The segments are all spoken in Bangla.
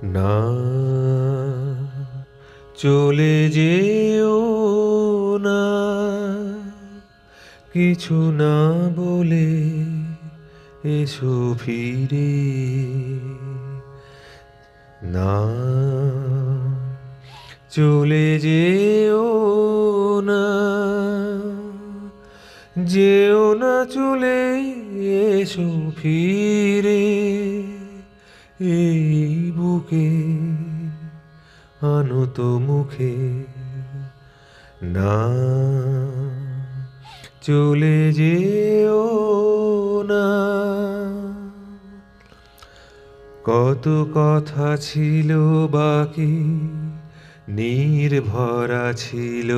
না চলে যেও না, কিছু না বলে এসো ফিরে। না চলে যেও না, যেও না চলে এসো ফিরে। এই বুকে আনত মুখে না চলে যেও না। কত কথা ছিল বাকি, নির্ভরা ছিল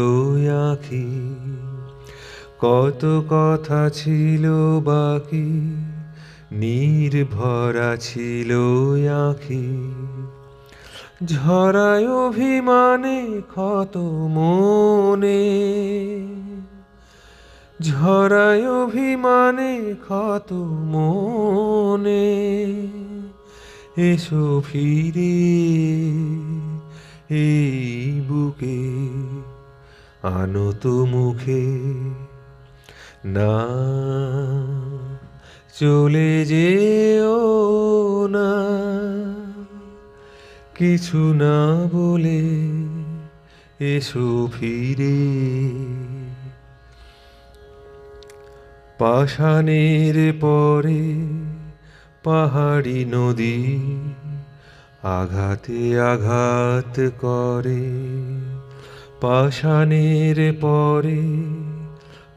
আঁখি। কত কথা ছিল বাকি, নির্ভরা ছিল আঁখি। ঝরায় অভিমানে ক্ষত মনে, ঝরায় অভিমানে ক্ষত মনে। এসো ফিরে এই বুকে আনত মুখে। না চলে যেও না, কিছু না বলে এসো ফিরে। পাষাণের পরে পাহাড়ি নদী আঘাতে আঘাত করে। পাষাণের পরে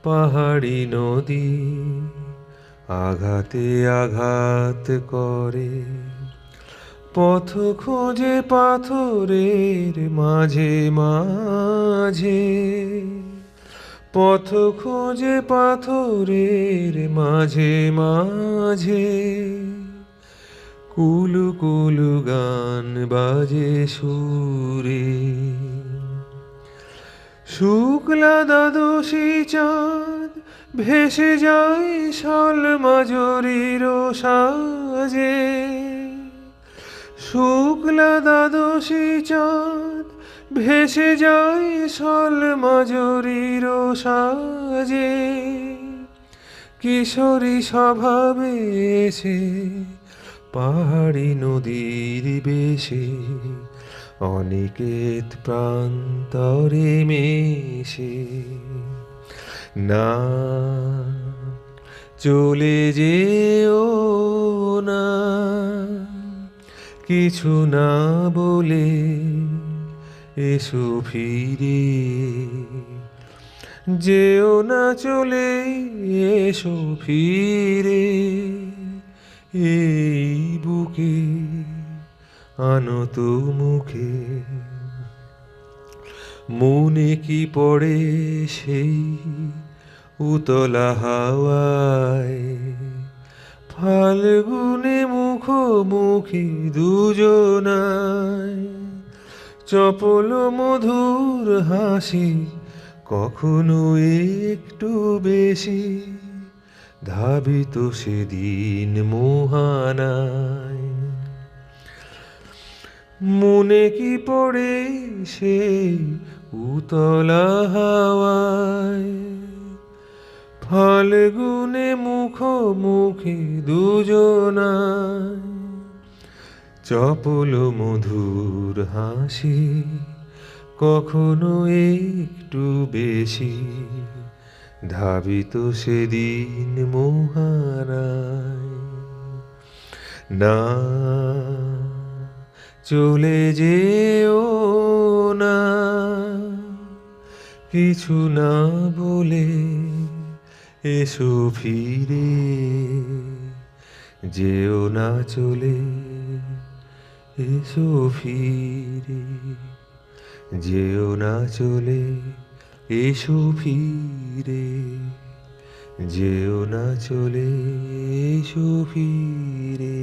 পাহাড়ি নদী আঘাতে আঘাত করে। পথ খোঁজে পাথরের মাঝে মাঝে, পথ খোঁজে পাথরের মাঝে মাঝে। কুলু কুলু গান বাজে সুরে। শুক্লা দ্বাদশী চাঁদ ভেসে যায় শালমাজরির সাজে। শুক্লা দ্বাদশী চাঁদ ভেসে যায় শালমাজরির সাজে। কিশোরী স্বভাবে এসে পাহাড়ি নদীর বেশে, অনিকেত প্রান্তরে মেশে। না চলে যেও না, কিছু না বলে এসো ফিরে। যেও না চলে এসো ফিরে এই বুকে আনত মুখে। মনে কি পড়ে সেই উতলা হাওয়ায়, ফাল্গুনে মুখোমুখি দুজনায়। চপল মধুর হাসি কখনো একটু বেশি, ধাবিত সেদিন মোহানায়। মনে কি পড়ে সেই উতলা হাওয়ায়, ফাল্গুনে মুখোমুখি দুজনায়। চপল মধুর হাসি কখনো একটু বেশি, ধাবিত সেদিন মোহানায়। না চলে যেও না, কিছু না বলে এসো ফিরে। যেও না চলে এসো ফিরে। যেও না চলে এসো ফিরে। যেও না চলে এসো ফিরে।